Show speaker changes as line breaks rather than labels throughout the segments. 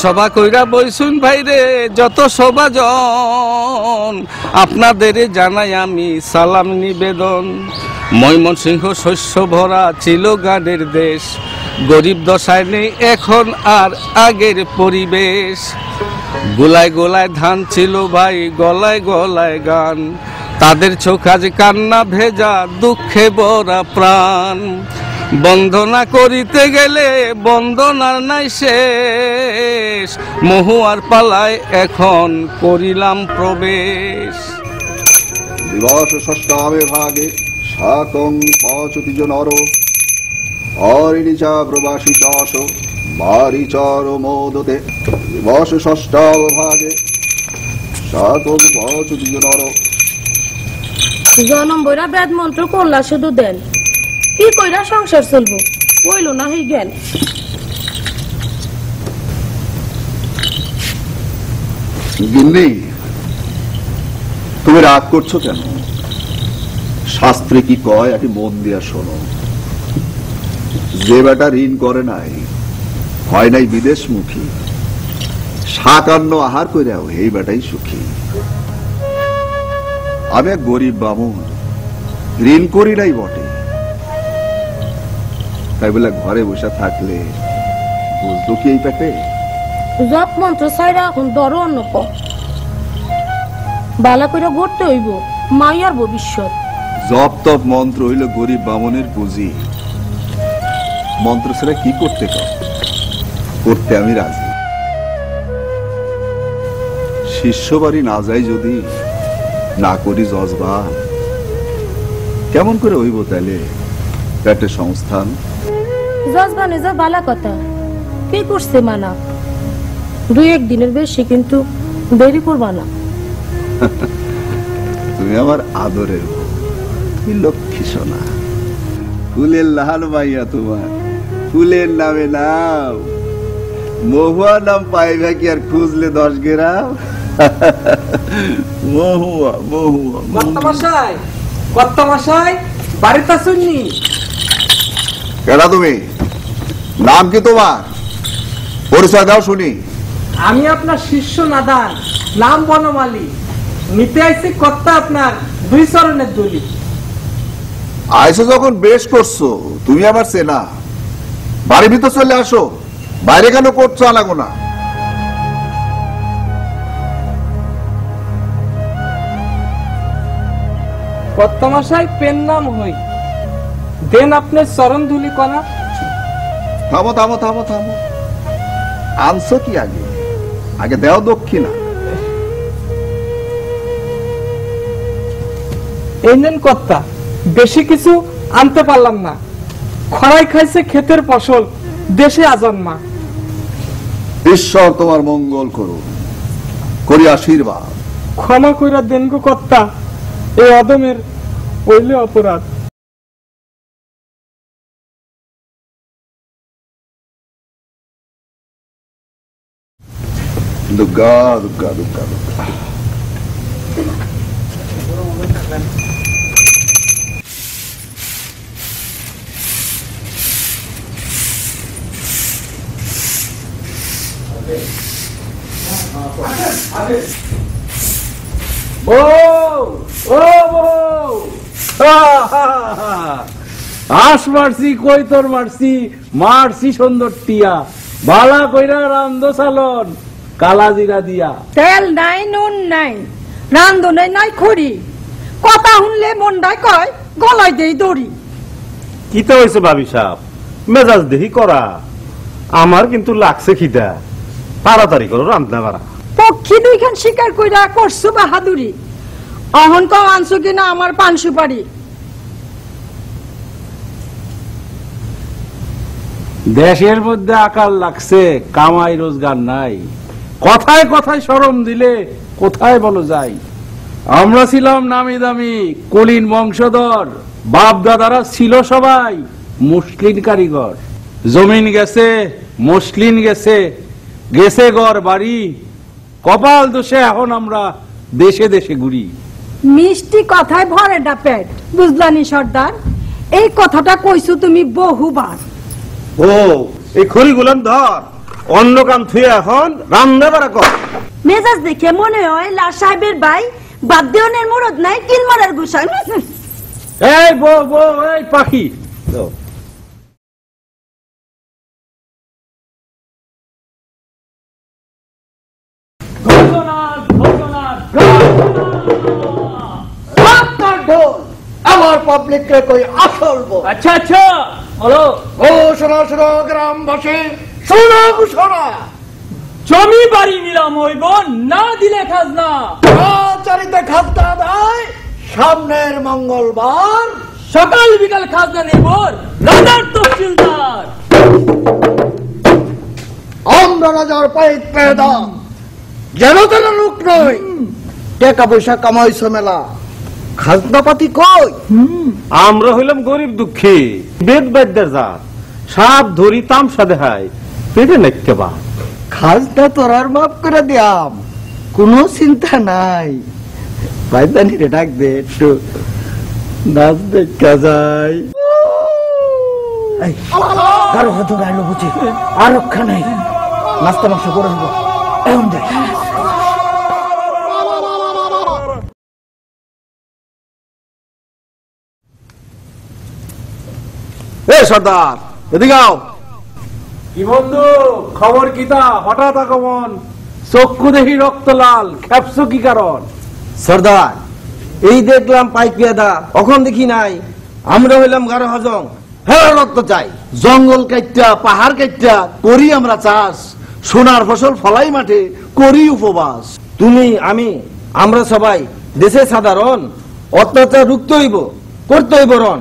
সভা কইরা বইসুন ভাইরে যত সভাজন, আপনাদের জানাই আমি সালাম নিবেদন। ময়মনসিংহ শস্য ভরা ছিল গানের দেশ, গরিব দশায় নেই এখন আর আগের পরিবেশ। গোলায় গোলায় ধান ছিল ভাই, গলায় গলায় গান, তাদের চোখ আজ কান্না ভেজা, দুঃখে ভরা প্রাণ। বন্দনা করিতে গেলে বন্দনার নাই শেষ, মহুয়ার পালায় এখন করিলাম প্রবেশ।
দিবস ষষ্ঠাবে ভাগে শাকং পচতি নর, অরিচা প্রবাসী চাষ মারিচর মোদতে। দিবস ষষ্ঠাব ভাগে শাকং পচতি নর।
জনম বইরা বেদ মন্ত্র করলা শুধু দেন, কি কইরা সংসার চলবো কইল না হই জ্ঞান।
গিন্নি, তুমি রাগ করছো কেন? শাস্ত্রে কি কয় একটি মন দিয়া শোনো। যে বেটা ঋণ করে নাই, হয় নাই বিদেশমুখী, শাকান্ন আহার কইরাও এই বেটাই সুখী। আমি এক গরিব বামুন, ঋণ করি নাই বটে, তাই বলে ঘরে বসে থাকলে বুঝতো কি এই পেটে?
জপ মন্ত্র ছাইরা এখন ধরো অন্য ক, বালা কইরা গড়তে হইব মাইয়ার ভবিষ্যৎ।
জপ তপ মন্ত্র হইল গরিব বামনের পুঁজি, মন্ত্র ছাড়া কি করতে করতে আমি রাজি। শিষ্য বাড়ি না যাই যদি, না করি জজবান, কেমন করে হইব তাইলে পেটের সংস্থান?
জজবানে যা বালা কথা, কি করছে মানা? দুই এক দিনের বেশি কিন্তু দেরি করবা না।
তুমি আমার আদরের, তুমি লক্ষ্মী সোনা, ফুলের লাল মাইয়া তোমার, ফুলের নামে নাম, মহুয়া নাম পাইবা কি আর খুঁজলে 10 গ্রাম। মহুয়া মহুয়া।
বাড়িতে শুননি?
কেডা তুমি? নাম কি তোমার? পরিচয় দাও শুনি।
আমি আপনার শিষ্য নাদান, নাম বনমালী, নিতে আইছি কর্তা আপনার 2 চরণের দলি।
আইসো যখন বেশ করছো, তুমি আমার সেনা, বাড়ির ভিতর চলে আসো, বাইরে কেন করছো আনাগোনা?
কর্তামশাই পেন নাম হই, দেন আপনার চরণ ধুলি কণা।
থামো থামো থামো থামো, আনছো কি আগে? আগে দেও দক্ষিণা।
এই নেন কর্তা, বেশি কিছু আনতে পারলাম না, খরাই খাইছে ক্ষেতের ফসল, দেশে আজন্মা।
ঈশ্বর তোমার মঙ্গল করুন, করি আশীর্বাদ।
ক্ষমা কইরা দেন গো কর্তা, এই অদমের হইলে অপরাধ।
দুর্গা দুর্গা দুর্গা দুর্গা।
আস মারছি কই তোর মারছি মারছি সুন্দর টিয়া বালা কইরা রান্ধো সালন কালা জিরা দিয়া।
তেল নাই নুন নাই রান্ধনে নাই খড়ি, কথা শুনলে মনটাই কয় গলায় দেই দড়ি।
কিতা হয়েছে ভাবি সাহেব, মেজাজ দেখি করা, আমার কিন্তু লাগছে খিদা, তাড়াতাড়ি করো রান্না বাড়া।
পক্ষী দুইখান শিকার কইরা করছো বাহাদুরি, অহন কও আনছো কিনা আমার পান সুপারি।
দেশের মধ্যে আকাল লাগছে, কামাই রোজগার নাই, কথায় কথায় শরম দিলে কোথায় বলো যাই। আমরা ছিলাম নামি দামি কুলীন বংশধর, বাপ দাদারা ছিল সবাই মুসলিম কারিগর। জমিন গেছে মুসলিম গেছে, গেছে ঘর বাড়ি, কপাল দোষে এখন আমরা দেশে দেশে ঘুরি।
মিষ্টি কথায় ভরে না পেট, বুঝলানি সর্দার, এই কথাটা কইছো তুমি বহুবার।
ও এই খড়ি গুলান ধর, অন্য কাম থুয়ে এখন রান্না বাড়া কর।
মেজাজ দেখে মনে হয় লাল সাহেবের ভাই বাদ দেওয়ানের মুরদ নাই, কিল মারার গুছাই।
এই বো বো এই পাখি
আমার পাবলিককে কই আসল বল।
আচ্ছা আচ্ছা বলো।
ও শোনো শোনো গ্রামবাসী, শোনো শোনো,
জমি বাড়ি নিলাম হইব না দিলে খাজনা।
চারিতে খাজনা দেয় সামনের মঙ্গলবার
সকাল বিকাল খাজনা নেব রাজার তহসিলদার।
আমরা রাজার পায়ে পেয়ে দাম, যেন তেন লোক নয়, টাকা পয়সা কামাইছো মেলা, খাজনাপাতি কই?
আমরা হইলাম গরিব দুঃখী বেদ বাদ্যের জাত, সাপ ধরি তামসা দেখায় পেটে নাইকে বা।
খাজনা তোরার মাফ করে দিয়াম, কোনো চিন্তা নাই। ভাইজানি রে ডাক দে, একটু নাচ দেখা যায়। কারো হাত গাইলো বুঝি, আর রক্ষা নাই, নাস্তা মাংস করে দেবো এখন দেখ।
এ সর্দার এদিকে আও।
কি বন্ধু খবর কিতা, হঠাৎ আগমন, চক্ষু দেখি রক্ত লাল, খেপছো কি কারণ?
সর্দার এই দেখলাম পাইকিয়াদা, এখন দেখি নাই। আমরা হইলাম গারো হজং, হ্যাঁ রক্ত চাই।
জঙ্গল কাইটা পাহাড় কাইটা করি আমরা চাষ, সোনার ফসল ফলাই মাঠে করি উপবাস।
তুমি আমি আমরা সবাই দেশে সাধারণ, অত্যাচার রুখতে হইব, করতে হইব রণ।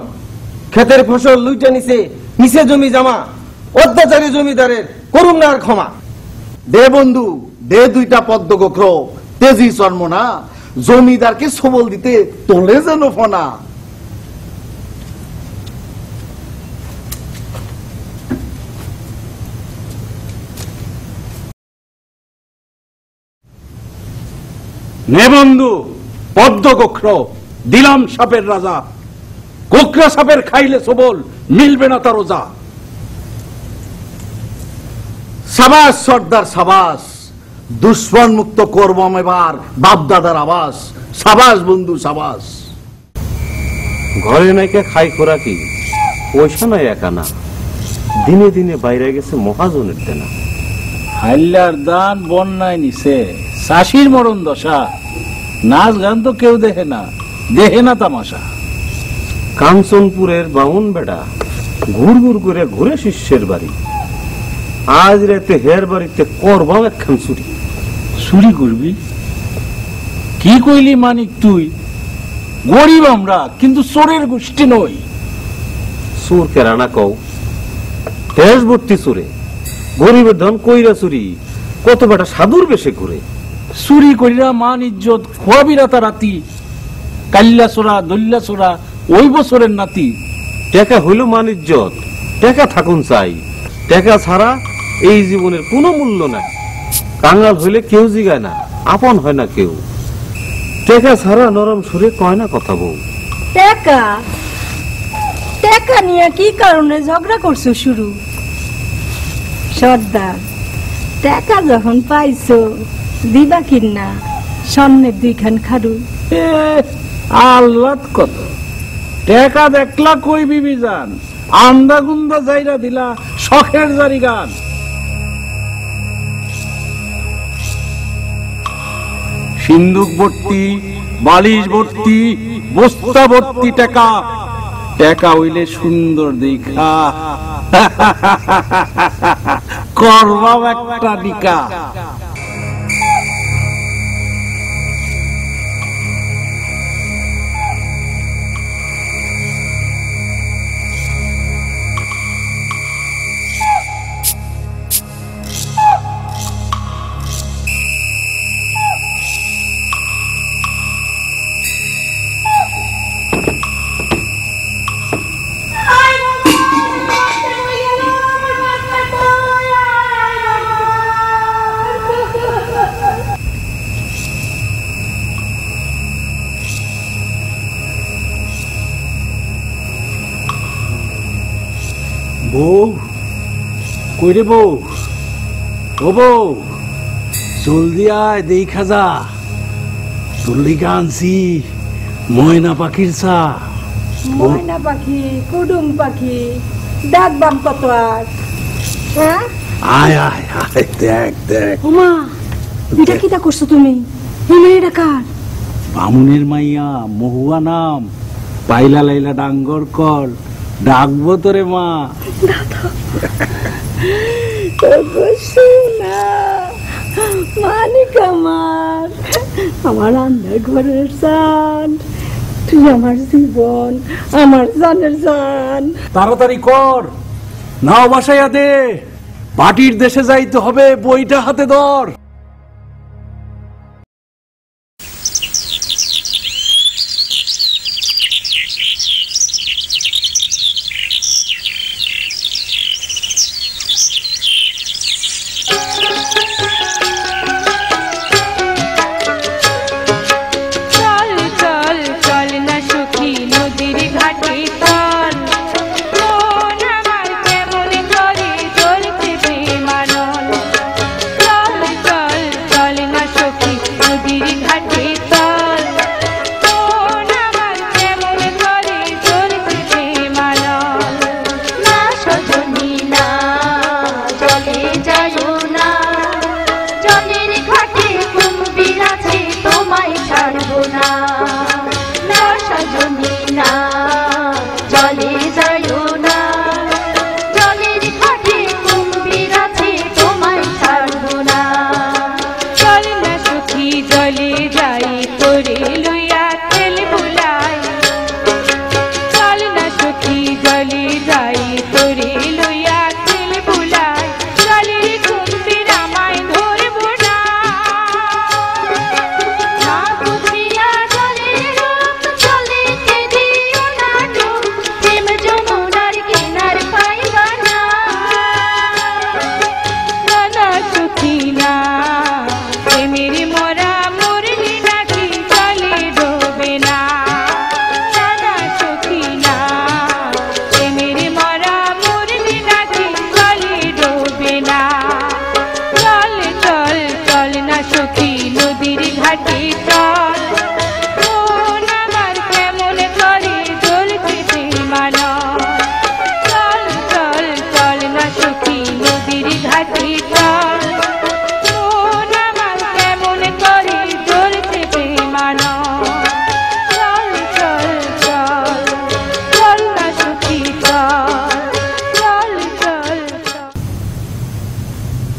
ক্ষেতের ফসল লুইটা নিছে, নিচে জমি জামা, অত্যাচারী জমিদারের করুন না আর ক্ষমা।
দে বন্ধু দে দুইটা পদ্ম গোখর, তেজি চর্ম না, জমিদারকে সবল দিতে তোলে যেন ফনা।
নে বন্ধু পদ্ম গোখর, দিলাম সাপের রাজা, কোকরা সাপের খাইলে সবল, মিলবে না তার রোজা।
সাবাস সর্দার সাবাস, দুশ্মন মুক্ত করব এবার বাপদাদার আবাস। সাবাস বন্ধু সাবাস।
ঘরে নাইকে খাই খোরা কি, পয়সা নাই একা না, দিনে দিনে বাইরে গেছে মহাজনের দেনা।
হাইলার দান বন্যায় নিছে, চাষির মরণ দশা, নাচ গান তো কেউ দেখে না, দেখে না তামাশা।
কাঞ্চনপুরের বামুন বেটা ঘুর ঘুর করে ঘুরে শিষ্যের বাড়ি, আজ রাতে হের বাড়িতে করবাম একখান চুরি।
চুরি করবি? কি কইলি মানিক তুই? গরিব আমরা, কিন্তু চোরের গোষ্ঠী নই।
চোর কেরানা কও, দেশ ভর্তি চোরে, গরিবের ধন কইরা চুরি, কত বেটা সাধুর বেশে ঘুরে।
চুরি করিরা মান ইজ্জত খোয়াবি রাতারাতি, কাল্লা চোরা দল্লা চোরা ওই বছরের নাতি।
টাকা হইল মান ইজ্জত, টাকা থাকুন চাই, টাকা ছাড়া এই জীবনের কোনো মূল্য নাই। কাঙ্গাল হইলে কেউ জিগায় না, আপন হয় না কেউ। টাকা ছাড়া নরম সুরে কয় না কথা বউ।
টাকা টাকা নিয়ে কি কারণে ঝগড়া করছো শুরু? সর্দার, টাকা যখন পাইছো দিবা কিনা স্বর্ণের 2খান খারু?
আল্লাহ কত টাকা দেখলা কই বিবি যান, আন্দা গুন্দা যাইরা দিলা শখের জারি গান। সিন্ধুক ভর্তি, বালিশ ভর্তি, বস্তা ভর্তি টাকা, টাকা হইলে সুন্দর দেখা করবাম একটা নিকা। বউ কই রে বউ? ও বউ, জলদি আয়, দেখা যা তোর লিগা আনছি ময়না পাখির চা।
ময়না পাখি, কুডুম পাখি, ডাকবাম কত আর? হ্যাঁ,
আয় আয় আয়, দেখ দেখ।
ওমা, এটা কিটা করছো তুমি? এই মেয়েটা কার?
বামুনের মাইয়া, মহুয়া নাম, পাইলা লাইলা ডাঙ্গর কর, ডাকবো তোরে মা।
মানিক আমার, আমার আন্ধার ঘরের জান, তুই আমার জীবন, আমার জানের জান।
তাড়াতাড়ি কর, নাও বাসাইয়া দে, পাটির দেশে যাইতে হবে, বইটা হাতে ধর।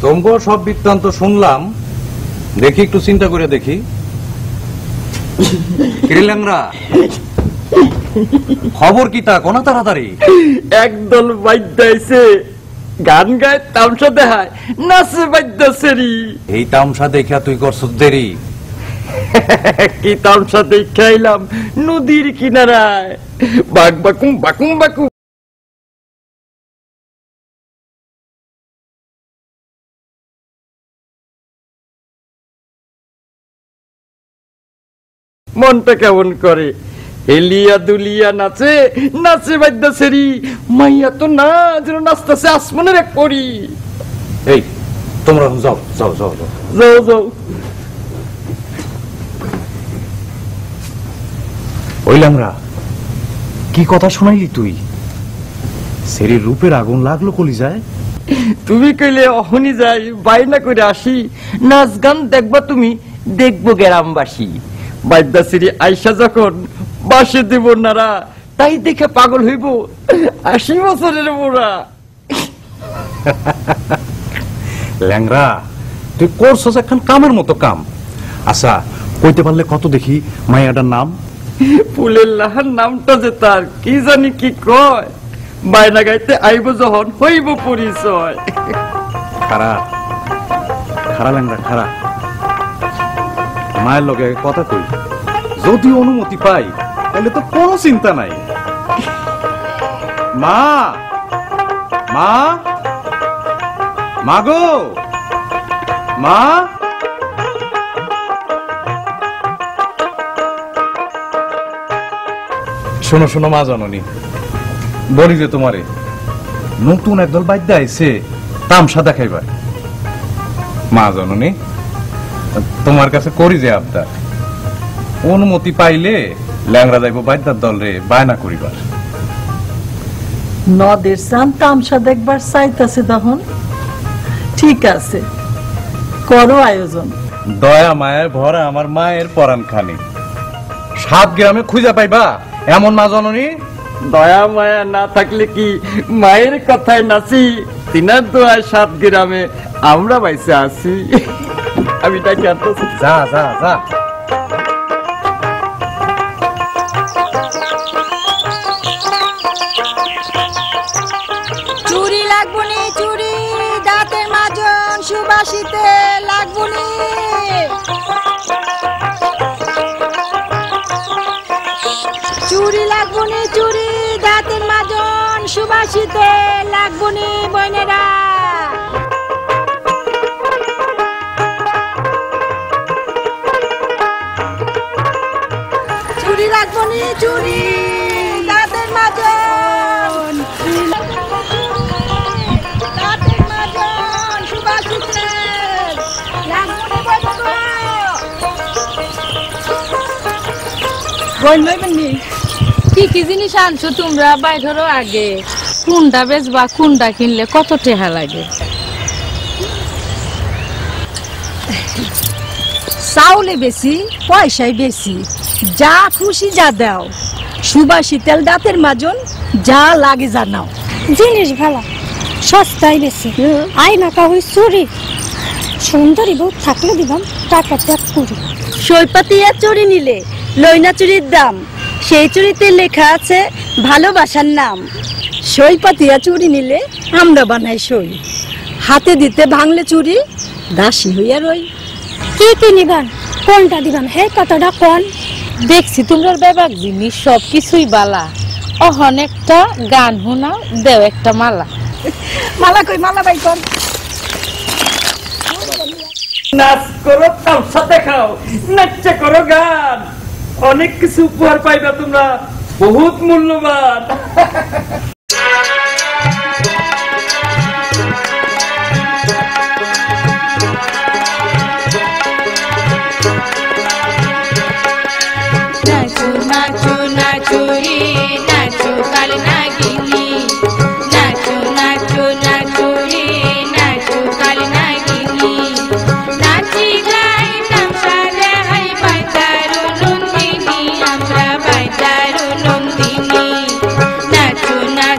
তোমগো সব বৃত্তান্ত শুনলাম, দেখি একটু চিন্তা করে দেখি। কিরিলাংরা, খবর কি তা কোনা তাড়াতাড়ি?
একদল বাদ্যাইছে, গান গায়, তামসা দেখায়, নাচে বাদ্যাছেরি।
এই তামসা দেখা তুই করছ দেরি,
কি তামসা দেখাইলাম নদীর কিনারায়, বাক বাকুম বাকুম বাকুম। মনটা কেমন করে, এলিয়া দুলিয়া নাচে নাচে বাদ্যাছেরি, মাইয়া তো না যেন নাচতেছে আসমানের এক পরি।
এই তোমরা যাও যাও যাও যাও
যাও যাও।
ওই ল্যাংরা, কি কথা শোনাইলি তুই? সেরির রূপের আগুন লাগলো কলিজায়।
তুমি কইলে অহনি যাই, বাইনা করে আসি, নাচ গান দেখবা তুমি, দেখবো গ্রামবাসী। বাদ্যাশ্রী আইসা যখন বাসে দেব নারা, তাই দেখে পাগল হইব 80 বছরের মোরা।
ল্যাংরা, তুই করছস এখন কামের মতো কাম। আচ্ছা, কইতে পারলে কত দেখি মাইয়াটার নাম?
ফুলের লাহার নামটা যে তার কি জানি কি কয়, বাইনা গাইতে আইব যখন হইব পরিচয়।
খারা খারা ল্যাংরা খারা, মায়ের লগে কথা কই, যদি অনুমতি পাই তাহলে তো কোনো চিন্তা নাই। মা মা মা গো মা, শোনো শোনো মা জননী, বলি যে তোমারে নতুন একদল বাদ্য আইছে তামসা দেখাইবার। মা জননী, তোমার কাছে করি যে আবদার, অনুমতি পাইলে ল্যাংরা যাইব বাদ্যার দল রে বায়না করিবার।
নদের সান তামসা দেখবার চাইতাছে তখন, ঠিক আছে, করো আয়োজন।
দয়া মায়ের ভরা আমার মায়ের পরাণ খানি, 7 গ্রামে খুঁজা পাইবা এমন মা জননী?
দয়া মায়া না থাকলে কি মায়ের কথায় নাচি, তিনার দোয়ায় 7 গ্রামে আমরা বাইসে আছি। আমি তাকে
যা যা যা।
চুরি লাগবনি, চুরি দাঁতের মাজন সুবাসিতে লাগবনি। চুরি লাগবনি, চুরি দাঁতের মাজন সুবাসিতে লাগবনি বইনেরা। চুরি লাগবনি, চুরি দাঁতের মাজন, দাঁতের মাজন সুবাসিতে লাগবনি বইনেরা।
কি কি জিনিস আনছো তোমরা? বাইরেরও আগে কোনটা বেচবা, কোনটা কিনলে কত টাকা লাগে?
চাউলে বেশি, পয়সাই বেশি, যা খুশি যা দাও। সুবাসী তেল দাঁতের মাজন, যা লাগে জানাও।
জিনিস ভালো, সস্তায় বেশি। আই না কাহুই চুরি, সুন্দরী বউ থাকলে দিবাম টাকা ত্যাগ করি।
সৈপাতিয়া চুরি নিলে লইনা চুরির দাম, সেই চুরিতে লেখা আছে ভালোবাসার নাম। সৈপাতিয়া চুরি নিলে আমরা বানাই সই, হাতে দিতে ভাঙলে চুরি, দাসী হইয়া রই।
কি কি নিবান, কোনটা দিবান, হে কতটা কোন?
দেখছি তোমরা ব্যাপার জিনিস সবকিছুই বালা, অহন একটা গান শোনাও, দেও একটা মালা।
মালা কই, মালা বাই কর।
নাচ করো, তামসা দেখাও, নাচে করো গান, অনেক কিছু উপহার পাইবা তোমরা, বহুত মূল্যবান।
নাচো নাচো নাচো রে নাচো কাল নাগিনী, নাচো নাচো নাচো রে নাচো কাল নাগিনী। নাচি গাই তামসা দেখাই বাইতারো নন্দিনী, আমরা বাইতারো নন্দিনী। নাচো নাচো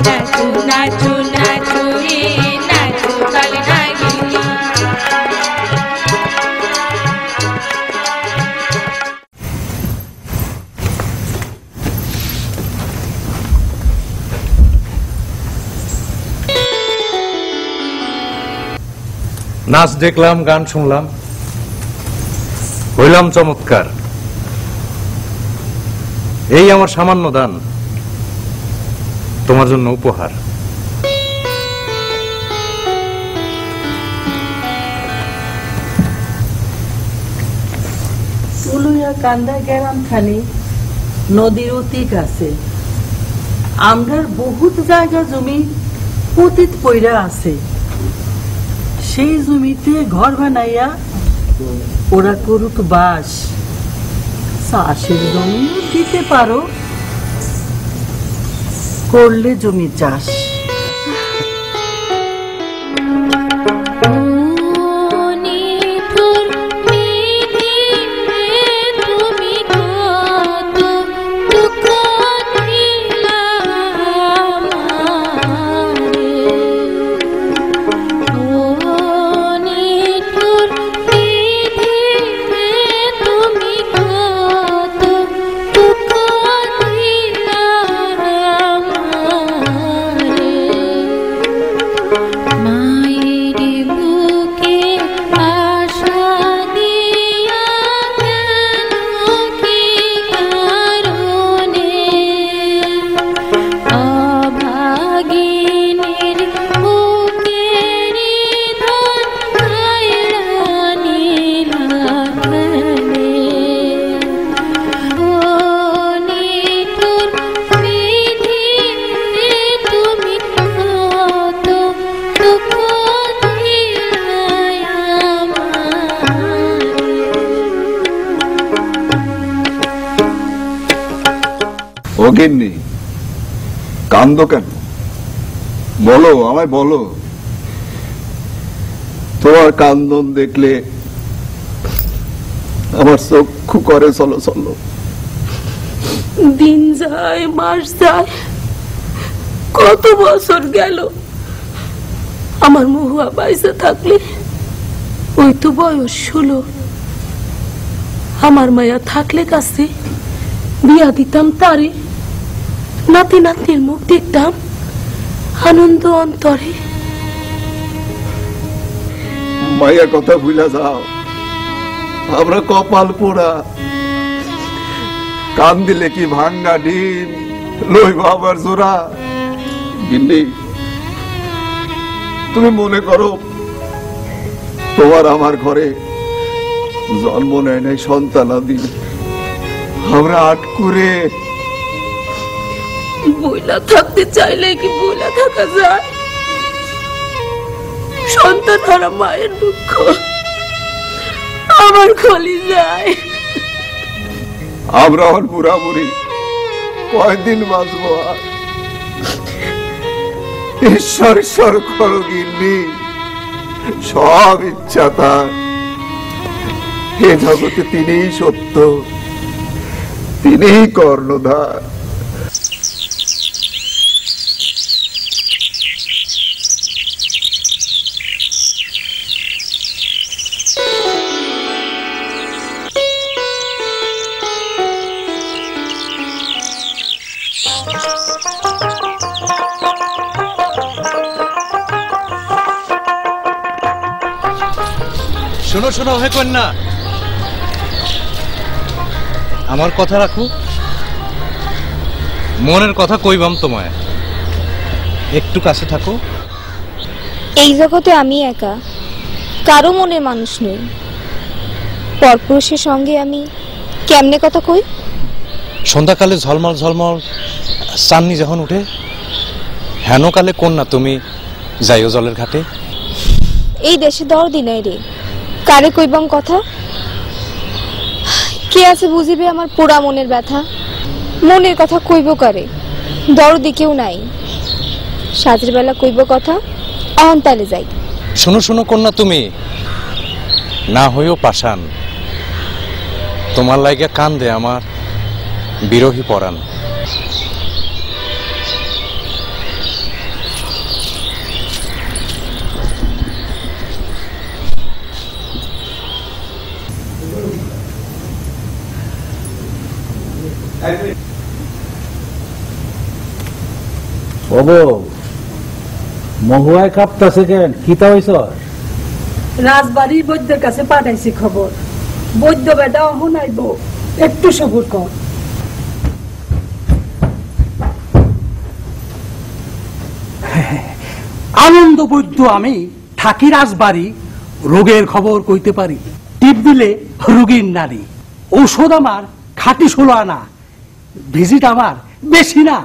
নাচো নাচো নাচো রে নাচো কাল নাগিনী।
নাচ দেখলাম, গান শুনলাম, হইলাম চমৎকার। এই আমার সামান্য দান, তোমার জন্য উপহার।
উলুয়া কান্দা গ্রাম খানি নদীর অতি কাছে। আমরার বহুত জায়গা জমি পতিত পইরা আছে। সেই জমিতে ঘর বানাইয়া ওরা করুক বাস। চাষের জমিও দিতে পারো, করলে জমি চাষ।
গিন্নি, কান্দো কেন? বলো, আমায় বলো। তোমার কান্দন দেখলে আমার চক্ষু করে চলো চলো।
দিন যায়, মাস যায়, কত বছর গেল। আমার মহুয়া বাইসে থাকলে ওই তো বয়স 16। আমার মায়া থাকলে কাছে বিয়া দিতাম তারে, নাতি নাতির মুখ দেখতাম আনন্দ অন্তরে।
মায়ের কথা ভুলে যাও, আমরা কপাল পোড়া। কান দিলে কি ভাঙ্গা ডিম লইব আবার জোড়া। গিন্নি, তুমি মনে করো তোমার আমার ঘরে জন্ম নেয় নাই সন্তানাদি, আমরা আটকুরে
বইলা থাকতে চাইলে কি বইলা থাকা যায়? সন্তান হারা মায়ের দুঃখ আমার খলি যায়।
আমরা আমার বুড়া বুড়ি কয়দিন বাঁচবো? আর ঈশ্বর ঈশ্বর করো গিন্নি, সব ইচ্ছা তার। এ জগতে তিনিই সত্য, তিনিই কর্ণধার।
শোনো শোনো হে কন্যা, আমার কথা রাখো। মনের কথা কইবাম তোমায়, একটু কাছে থাকো।
এই জগতে আমি একা, কারো মনের মানুষ নই। পরপুরুষের সঙ্গে আমি কেমনে কথা কই?
সন্ধ্যাকালে ঝলমল ঝলমল চাঁদনি যখন উঠে, হেন কালে কন্যা তুমি যাইও জলের ঘাটে।
এই দেশে দরদি নাই রে, কারে কইবাম কথা? কে আছে বুঝিবে আমার পোড়া মনের ব্যথা? মনের কথা কইব কারে? দরদি কেউ নাই। সাজের বেলা কইব কথা, অহন্তালে যাই।
শোনো শোনো কন্যা, তুমি না হইও পাষাণ, তোমার লাইগা কান্দে আমার বিরহী পরাণ।
মহুয়ায় কাঁপতাছে কেন? কিতা হইছ?
রাজবাড়ির বৈদ্যের কাছে পাঠাইছি খবর, বৈদ্য বেটা অহন আইব, একটু সবুর কর।
আনন্দ বৈদ্য আমি থাকি রাজবাড়ি, রোগের খবর কইতে পারি। টিপ দিলে রোগীর নারী, ঔষধ আমার খাঁটি 16 আনা, ভিজিট আমার বেশি না,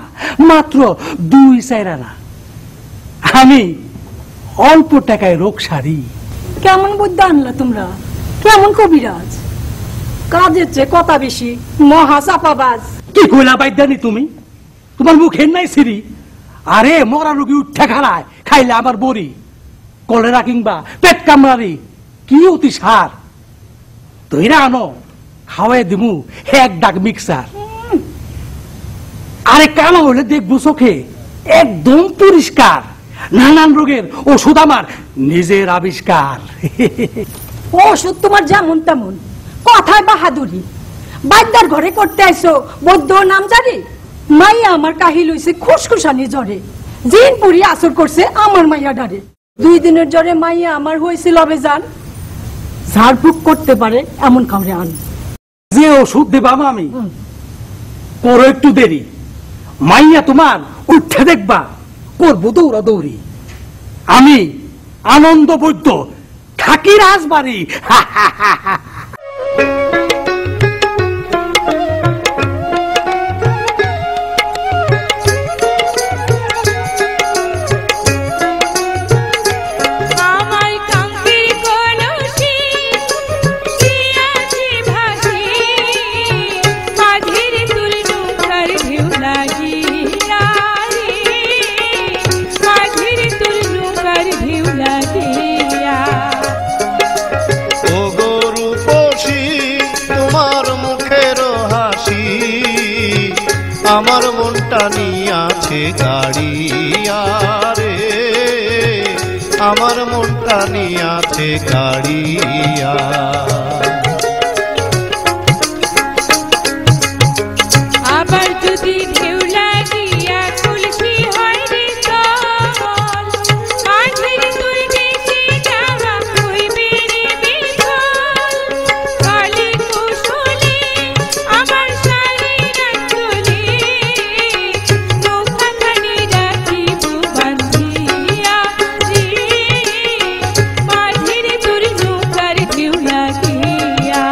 মাত্র 2-4 আনা। আমি অল্প টাকায় রোগ সারি।
কেমন বুদ্ধি আনলা তোমরা? কেমন কবিরাজ? কাজের চেয়ে কথা বেশি, মহা চাপাবাজ।
কি কইলা বাইদানি তুমি? তোমার মুখের নাই সিরি? আরে মরা রোগী উঠে খাড়ায়, খাইলে আমার বড়ি, কলেরা কিংবা পেট কামড়ারি কি অতি সার। তৈরা আনো, খাওয়াই দিমু 1 ডাক মিক্সার। আরে কালো হলে দেখবো চোখে একদম পরিষ্কার, নানান রোগের ওষুধ আমার নিজের আবিষ্কার।
ওষুধ তোমার যেমন তেমন, কথায় বাহাদুরি। বাদ্যার ঘরে করতে আইসো বৈদ্য নাম জানি? মাইয়া আমার কাহিল হইছে খুশখুশানি জ্বরে, জিন পুরি আসর করছে আমার মাইয়া ডারে। 2 দিনের জ্বরে মাইয়া আমার হয়েছিল অবেজান, ঝাড়ফুঁক করতে পারে এমন কামড়ে আন।
যে ওষুধ দেবা আমি করো একটু দেরি, মাইয়া তোমার উঠে দেখবা করবো দৌড়া দৌড়ি। আমি আনন্দ বৈদ্য থাকি রাজবাড়ি।
আমার মনটা নিয়ে আছে গাড়িয়া রে, আমার মনটা নিয়ে আছে গাড়িয়া।
আবার যদি ঢেউ লাগিয়া কুলসি হয় রে চল, মাঝির তুই বেশি যাওয়া হইবে রে বিফল। কালী কুশলে আমার শাড়ি রাখলে, নৌকাখানি রাখিব বান্ধিয়া রে, মাঝির তোর নৌকার ঢেউ লাগিয়া।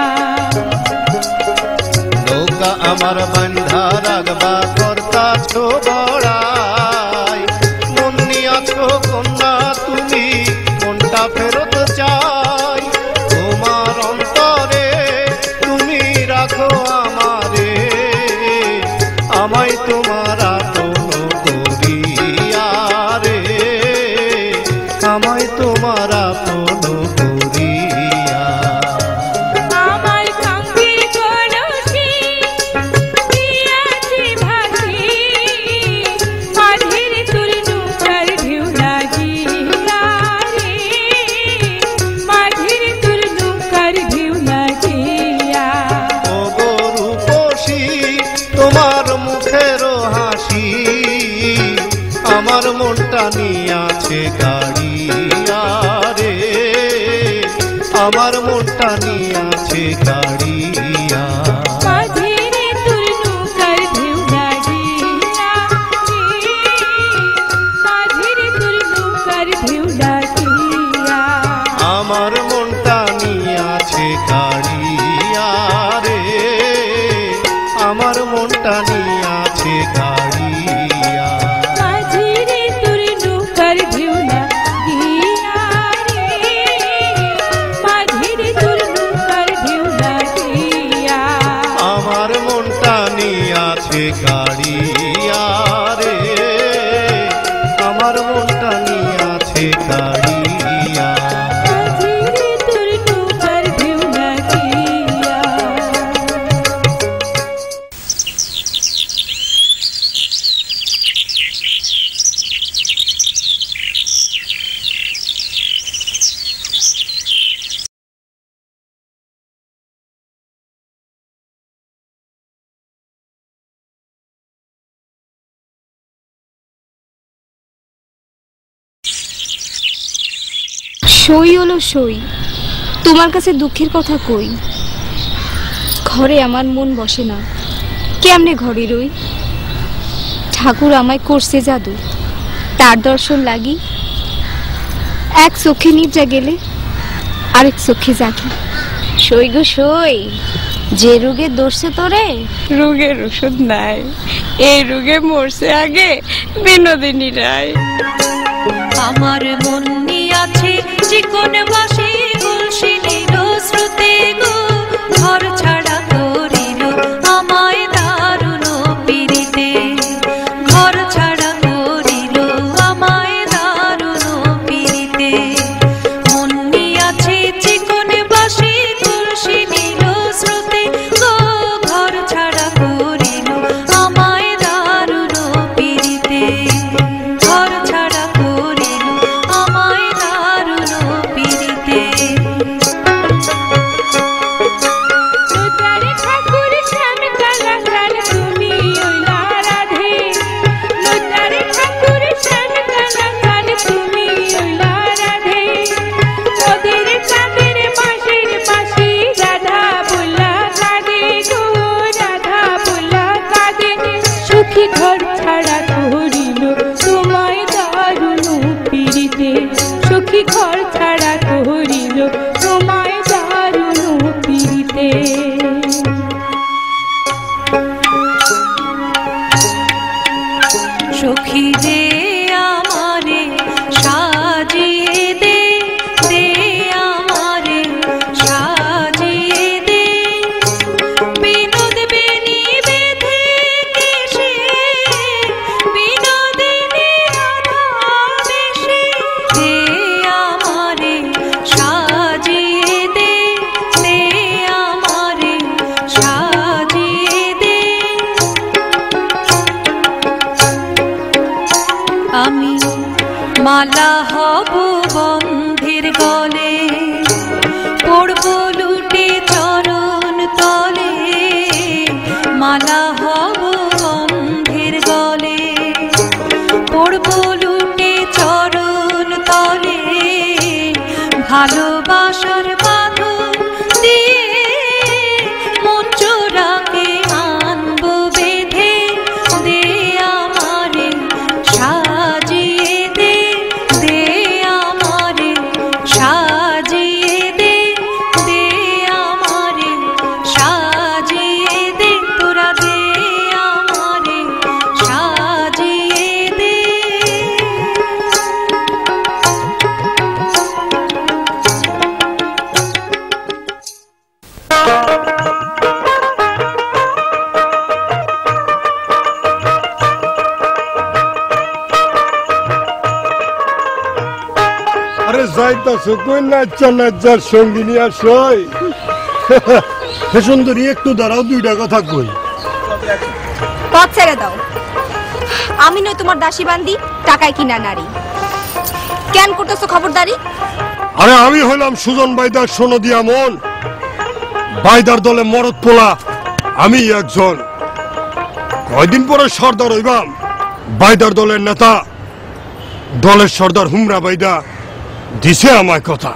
নৌকা আমার বান্ধা রাখবা করতাছ বড়াই, মন নিয়াছ কন্যা তুমি, মনটা ফেরত চাই। তোমার অন্তরে তুমি রাখো আমারে, আমায় তোমার আপন করিয়া রে, আমায় তোমার আপন করিয়া।
আমার কাঙ্গের কলসি দিয়াছি ভাসি, মাঝির তোর নৌকার ঢেউ লাগিয়া রে, মাঝির তোর নৌকার ঢেউ লাগিয়া।
ও গরু পশি তোমার মুখের হাসি, আমার মনটা নিয়ে আছে গাড়িয়া রে, আমার মনটা নিয়ে আছে গাড়িয়া।
মাঝির তোর নৌকার ঢেউ লাগিয়া রে, মাঝির তোর নৌকার ঢেউ লাগিয়া।
আমার মনটা নিয়ে আছে গাড়িয়া রে, আমার মনটা নিয়ে আছে গাড়িয়া।
মাঝির তোর নৌকার ঢেউ লাগিয়া রে, মাঝির তোর নৌকার ঢেউ লাগিয়া।
আমার মনটা নিয়ে আছে গাড়িয়া রে, আমার মনটা নিয়ে আছে গাড়িয়া।
মাঝির তোর নৌকার ঢেউ লাগিয়া।
সই হলো সই, তোমার কাছে দুঃখের কথা কই। ঘরে আমার মন বসে না, কেমনে ঘরে রই। ঠাকুর আমায় করছে জাদু, তার দর্শন লাগি। এক চোখে নিদ্রা গেলে আরেক চোখে জাগি। সই গো সই, যে রোগে দোষে তোরে
রোগের ওষুধ নাই, এই রোগে মরছে আগে বিনোদিনী রায়।
আমার মন আছে চিকন বাসি গুলশি নীল স্রোতে গো, ঘর ছাড়া করিল আমায় দারুণ পিরিতে, ঘর ছাড়া করিল আমায় দারুণ পিরিতে। মন আছে চিকন বাসি গুলশি নীল স্রোতে গো, ঘর ছাড়া করিল আমায় দারুণ পিরিতে, ঘর ছাড়া করিল আমায় দারুণ পিরিতে।
ঘর ছাড়া করিল তোমায় দারুণ পিরিতে, সখী ঘর ছাড়া করিল তোমায় দারুণ পিরিতে।
সখী দে আমারে সাজিয়ে দে, দে আমারে সাজিয়ে দে, বিনোদ বেনি বেঁধে কেশে, বিনোদিনী রাধা বেশে, দে আমারে সাজিয়ে দে, দে আমারে সাজিয়ে দে। আমি মালা হব বন্ধের গলে, পড়ব লুটে চরণ তলে, মালা হব বন্ধের গলে, পড়ব লুটে চরণ তলে, ভালোবাসার বাঁধন দিয়ে মন চোরাকে আনব বেঁধে, দে আমারে সাজিয়ে দে, দে আমারে সাজিয়ে দে, দে আমারে সাজিয়ে দে, তোরা দে আমারে সাজিয়ে দে।
আরে যাইতাছো কই? নাচা নাচার সঙ্গী নিয়ে আসই। হে সুন্দরী, একটু দাঁড়াও, দুইটা কথা কই।
পথ ছেড়ে দাও। আমি নই তোমার দাসী বান্দি, টাকায় কিনা নারী। কেন করতেছো খবরদারি?
আরে আমি হইলাম সুজন বাইদার সোনদিয়া মন, বাইদার দলে মরদ পোলা আমি একজন। কয়দিন পরে সর্দার হইবাম, বাইদার দলের নেতা, দলের সর্দার হুমরা বাইদা দিছে আমায় কথা।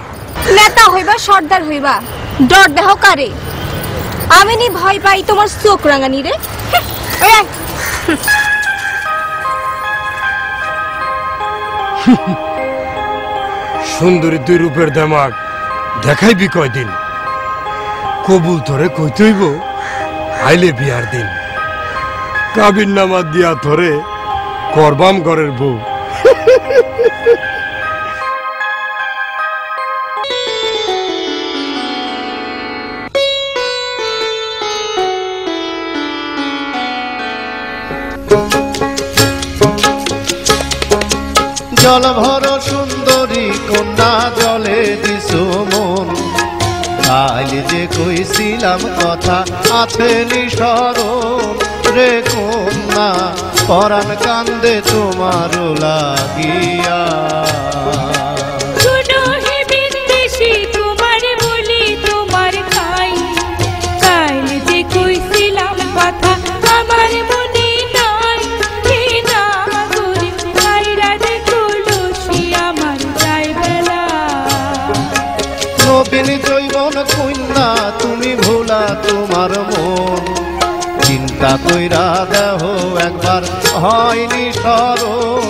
নেতা হইবা সর্দার হইবা, ডর দেহ কারে? আমি নি ভয় পাই তোমার চোখ রাঙানি রে।
সুন্দরী দুই রূপের দেমাগ দেখাইবি কয়দিন? কবুল ধরে কইতেইব আইলে বিয়ার দিন, কাবির নামা দিয়া ধরে করবাম ঘরের বউ।
জল ভর সুন্দরী কন্যা জলে দিছো মন, কাল যে কইছিলাম কথা আছে নিঃসরণ রে কন্যা, পরাণ কান্দে তোমার লাগিয়া। কন্যা তুমি ভোলা তোমার মন চিন্তা কইরা দেহ একবার হয়নি স্মরণ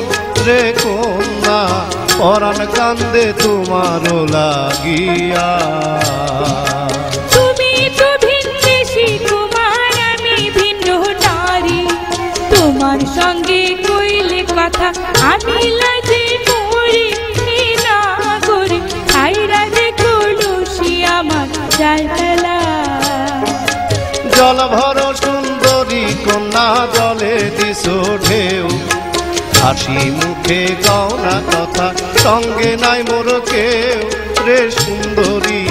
রে কন্যা পরাণ কান্দে তোমার লাগিয়া
তুমি তো ভিনদেশী কুমার আমি ভিন্ন নারী তোমার সঙ্গে কইলে কথা আমি লাজে মরি না করে আইরা যে কলসি আমার যায় ফেলা
জল ভর সুন্দরী কন্যা জলে দিস ঢেউ হাসি মুখে গওনা কথা সঙ্গে নাই মোর কেউ রে সুন্দরী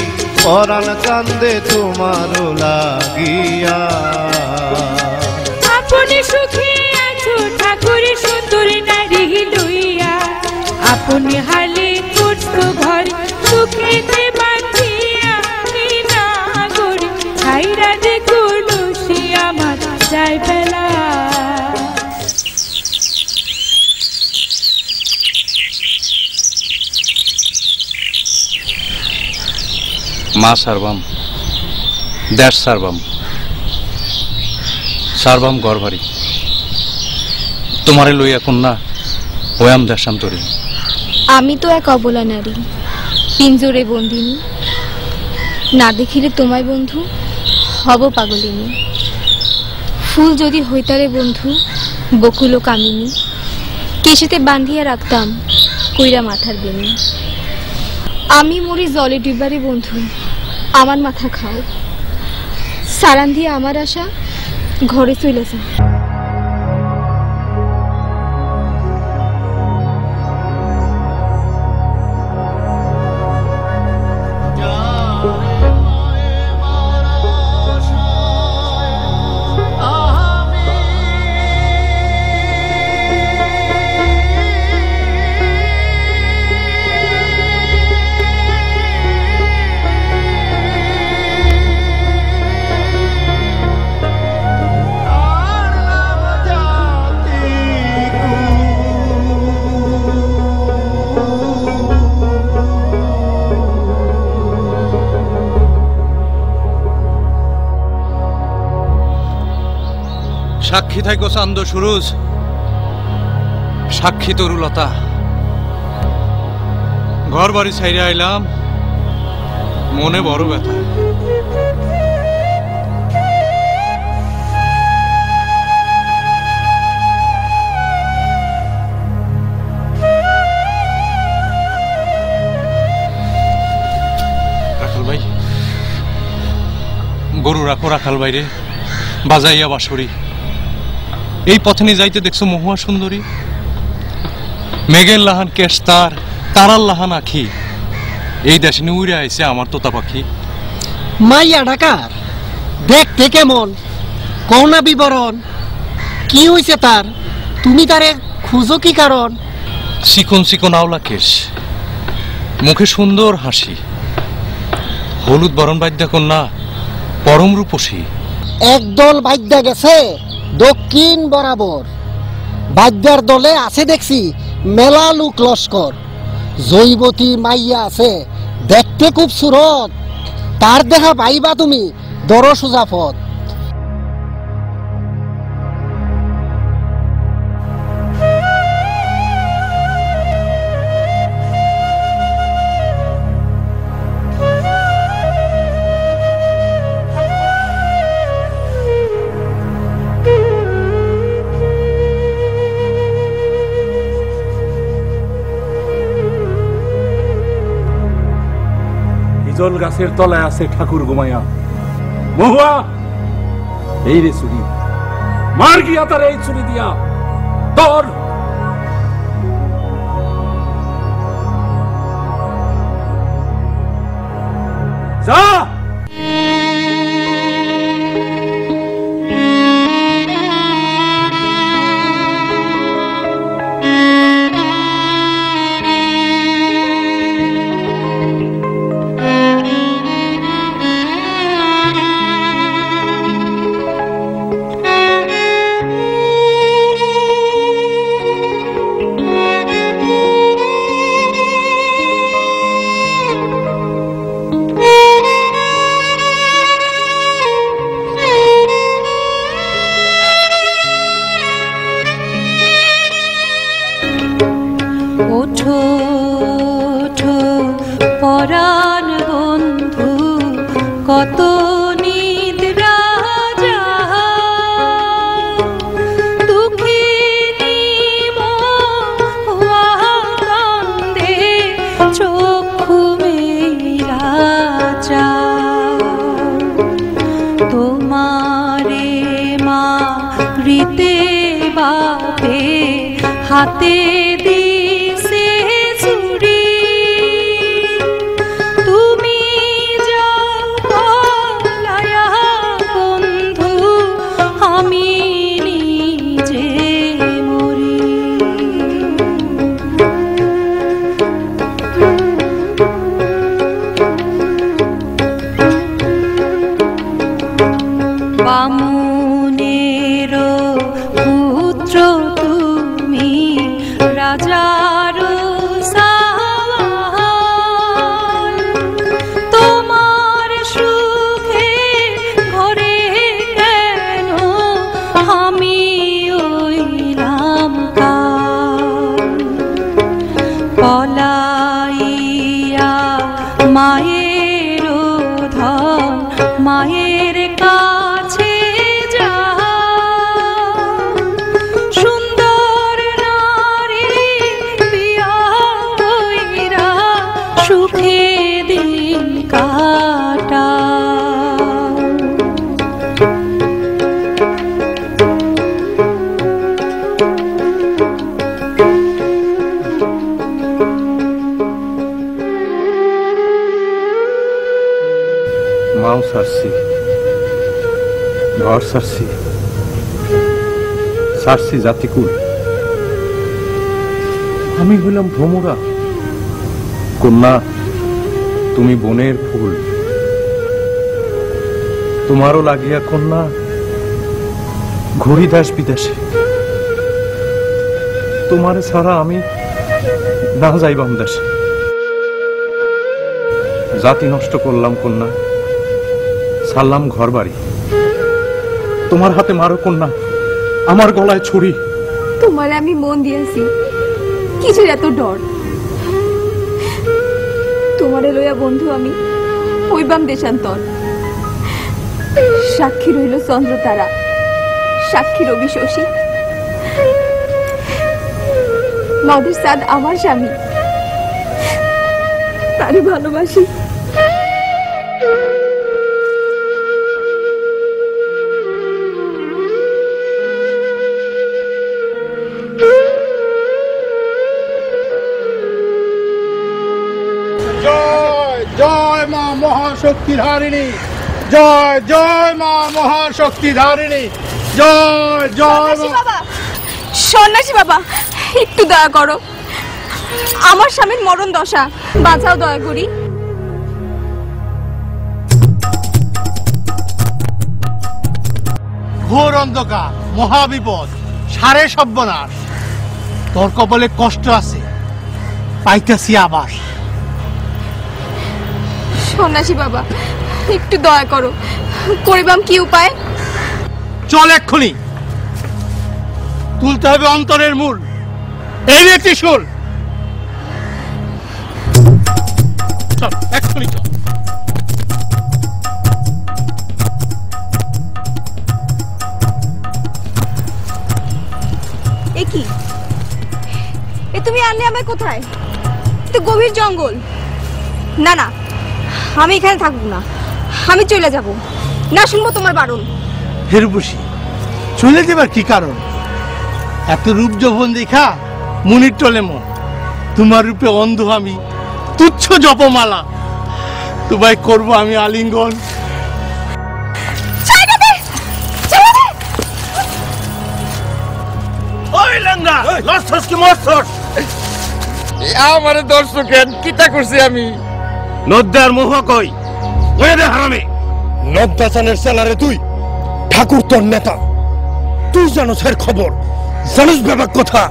পরাণ কান্দে তোমার লাগিয়া
আপনি সুখে আছো ঠাকুর সুন্দর নারী লইয়া আপনি হালে করছো ঘর সুখেতে বাঁধিয়া না গরি খাইরা যে কলসি আমার যায় ফেলা
মা সারবাম দেশ সারবাম সারবাম গড়বাড়ি তোমারে লইয়া কন্যা ওয়াম দেশান্তরী
আমি তো এক অবলা নারী পিঞ্জরে বন্দিনী না দেখিলে তোমায় বন্ধু হব পাগলিনী ফুল যদি হইতারে বন্ধু বকুল ও কামিনী কেশেতে বান্ধিয়া রাখতাম কইরা মাথার বেনি আমি মরি জলে ডিবারে বন্ধু আমার মাথা খাও সারান দিয়ে আমার আশা ঘরে চলে যা
সাক্ষী থাইকো চান্দ সুরুজ সাক্ষী তরুলতা ঘর বাড়ি ছাইরে আইলাম মনে বড় ব্যথা রাখাল ভাই গরু রাখো রাখাল বাইরে বাজাইয়া বাঁশরি এই পথে নিয়ে যাইতে দেখছো মহুয়া সুন্দরী মেঘের লাহান কেশতার তারার লাহান আখি এই দেশে নিয়ে উড়ে আইছে আমার তোতা পাখি
মাইয়া ঢাকার দেখতে কেমন কওনা বিবরণ কি হইছে তার তুমি তারে খুঁজো কি কারণ
চিকন চিকন আওলা কেশ মুখে সুন্দর হাসি হলুদ বরণ বাদ্যা কন্যা পরম রূপসী
একদল বাদ্যা গেছে দক্ষিণ বরাবর বাদ্যার দলে আছে দেখছি মেলা লোক লস্কর জৈবতী মাইয়া আছে দেখতে খুব সুরত তার দেখা পাইবা তুমি দর সোজা পথ
জল গাছের তলায় আছে ঠাকুর ঘুমাইয়া মহুয়া এই রে চুরি মার গিয়া তার এই চুরি দিয়া তোর যা
ওঠো ওঠো পরাণ বন্ধু কত নিদ্রা যায় দুঃখিনী মহাকান্দে চক্ষু মেলা যায় তোমারে মা রীতে বাপে হাতে দিছে চুরি তুমি যাও পলায়া বন্ধু আমি নিজে মরি বামুনের পুত্র তুমি রাজার সহায় তোমার সুখে ঘরে কেন আমি হইলাম কাল পলাইয়া মায়ের ধন মায়ের কাছে যা সুন্দর নারী বিয়া কইরা সুখে দিন কাটা
মাও সারছি ঘর সারছি সারছি জাতিকুল আমি হইলাম ভ্রমরা কন্যা তুমি বনের ফুল তোমারও লাগিয়া কন্যা ঘুরি দাস বিদেশে তোমারে ছাড়া আমি না যাইবাম দেশে জাতি নষ্ট করলাম কন্যা ছাড়লাম ঘর বাড়ি তোমার হাতে মারো কন্যা আমার গলায় ছুরি
তোমারে আমি মন দিয়েছি কিছু এত ডর তোমারে লইয়া বন্ধু আমি হইবাম দেশান্তর সাক্ষী রইল চন্দ্র তারা সাক্ষী রবি শশী নদের চাঁদ আমার স্বামী তারই ভালোবাসি
জয় জয় মা মহাশক্তি ধারিণী জয় জয় মা মহাশক্তি ধারিণী জয় জয় মা
সন্ন্যাসী বাবা একটু দয়া করো আমার স্বামীর মরণ দশা বাঁচাও দয়া করি
ঘোর অন্ধকার মহাবিপদ সারে সর্বনাশ তোর কপালে কষ্ট আছে পাইতেছি আবাস
সন্ন্যাসী বাবা একটু দয়া করো করিবাম কি উপায়
চল এক্ষুনি তুলতে হবে অন্তরের মূল এই একটি সুর চল এক্ষুনি চল
এ কি এ তুমি আনলে আমায় কোথায় তো গভীর জঙ্গল না না আমি এখানে থাকবো না আমি চলে যাব না শুনবো তোমার বারণ
হেরবুসি চলে যাবার কি কারণ এত রূপ যৌবন দেখা মুনির টলে মন তোমার রূপে অন্ধ আমি তুচ্ছ জপমালা তোমায় করবো আমি আলিঙ্গন
ওই লেঙ্গা লসছস কি মরছস আমারে দর্শকেন কিটা করছি আমি নদ্দার মোহ কই ওই দে হারামে
নদ্দাচানের সেলারে তুই ঠাকুর তোর নেতা তুই জানো স্যার খবর জানিস ব্যাপার কথা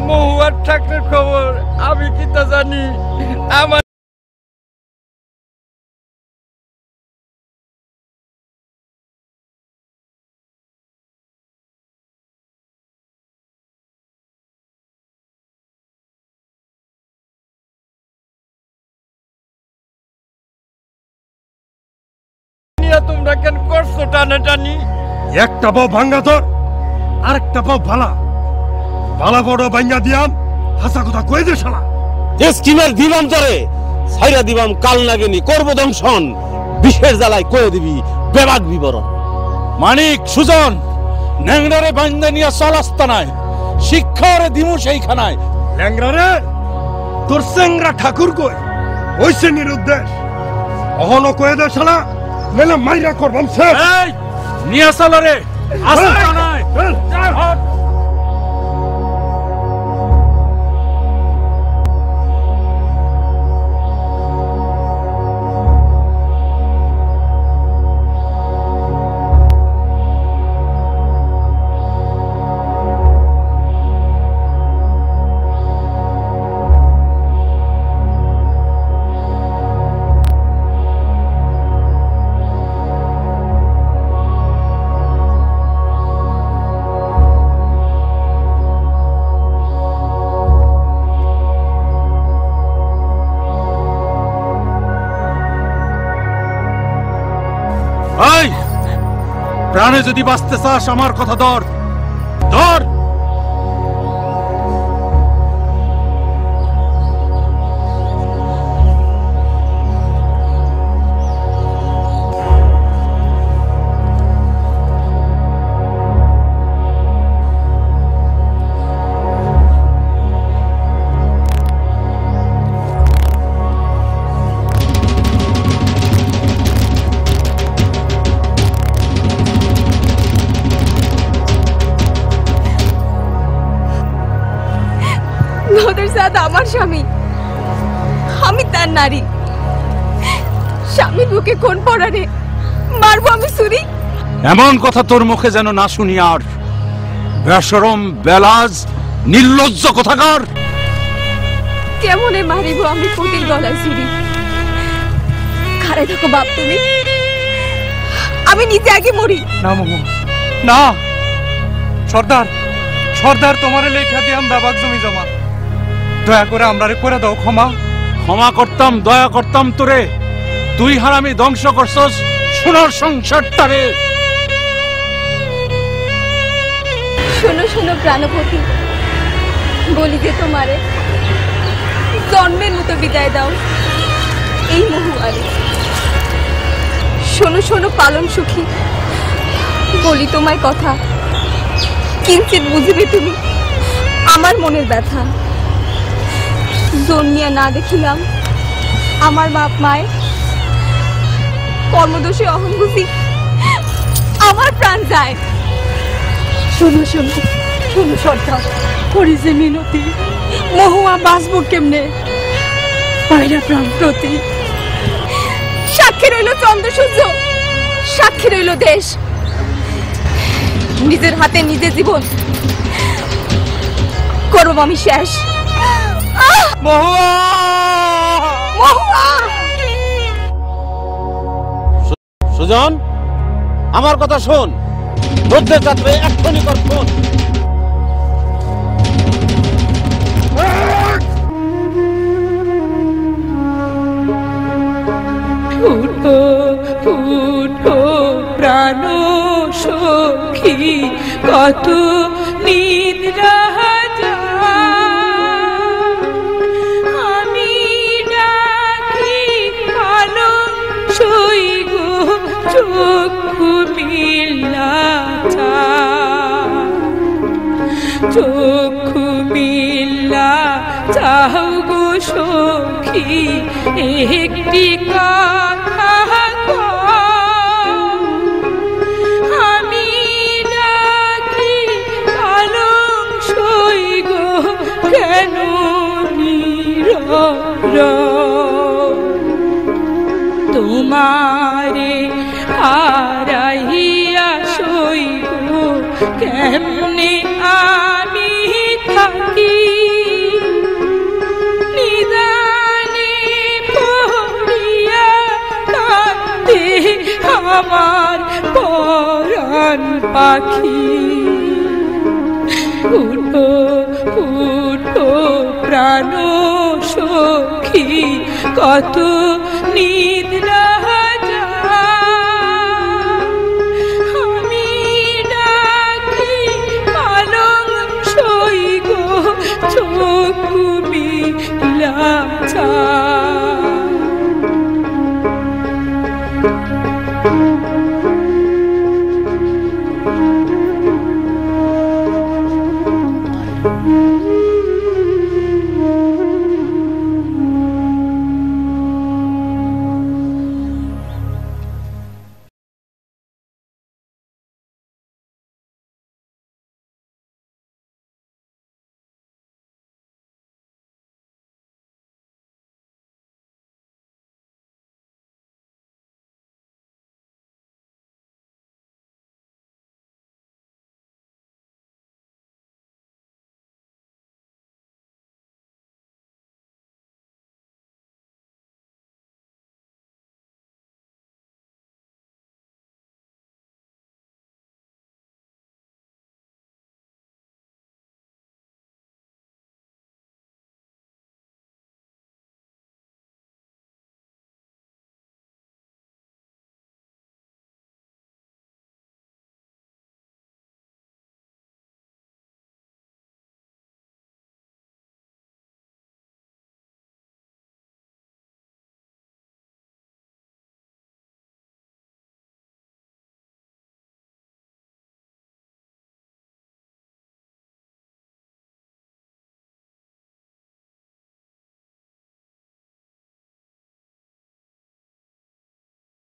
মহুয়ার ঠাকুরের খবর আমি কিটা জানি আমার তোমরা কেন করছো টানাটানি?
একটা পাও ভাঙ্গা তোর, আরেকটা পাও ভালা ভালা বড় ভাঙ্গা দিয়াম। হাসা কথা কয়ে দে শালা।
স্কিমার দিবাম তোরে, ছাইরা দিবাম কাল লাগেনি, করবো দংশন। বিষের জ্বালায় কয়ে দিবি বেবাক বিবরণ।
মানিক, সুজন, ন্যাংরারে বান্দা নিয়ে চল আস্তানায়, শিক্ষারে দিমু সেইখানায়।
ল্যাংরা রে, তোর সেংরা ঠাকুর কই? ওই শ্রেণীর উদ্দেশ অহনো কয়ে দে শালা, মেলে মাইরা করবাম সে।
নিয়ে চল রে আস্তানায়। প্রাণে যদি বাঁচতে চাস আমার কথা ধর, ধর।
আমার স্বামী, আমি তার নারী। স্বামীর বুকে কোন পড়ারে মারবো আমি ছুরি?
এমন কথা তোর মুখে যেন না শুনি আর। বেশরম, বেলাজ, নির্লজ্জ কথাকার।
কেমনে মারিব আমি পতির গলায় ছুরি? খারে থাকো বাপ তুমি, আমি নিজে আগে মরি।
না মোমো, না। সর্দার, সর্দার তোমারে লেখা দিয়াম বাবাক জমি জমা। দয়া করে আমরারে করে দাও ক্ষমা।
ক্ষমা করতাম, দয়া করতাম তোরে। তুই হারামি ধ্বংস করছস সোনার সংসারটারে।
শোনো শোনো প্রাণপতি, বলি যে তোমারে জন্মের মতো বিদায় দাও এই মহুয়ারে। শোনো শোনো পালন সুখী, বলি তোমায় কথা, কিঞ্চিত বুঝবে তুমি আমার মনের ব্যথা। জন্মিয়া না দেখিলাম আমার বাপ মায়, কর্মদোষে অহং বুঝি আমার প্রাণ যায়।
শোনো শোনো শোনো সরকার, করি যে মিনতি, মহুয়া বাঁচবো কেমনে? পায়রা প্রাণ প্রতি।
সাক্ষী রইল চন্দ্র সূর্য, সাক্ষী রইল দেশ। নিজের হাতে নিজের জীবন করব আমি শেষ।
সুজন, আমার কথা শোন। রোদ্রের যাত্রে এক্ষুনি কর ফোন।
ফুটো ফুটো প্রাণ সখী, কত নিদ্রা আমি ডাকি কালো সই গো, চক্ষু মিলা চক্ষু মিলা চাও গো সখী, একটি কথা আমি ডাকি কালো সই গো, কেন তোমারে হারাইয়া সই গো, কেমনে আমি থাকি? নিদানে পড়িয়া কাঁদে আমার পরাণ পাখি। উঠো উঠো প্রাণ সখী, কত নিদ্রা যায় কা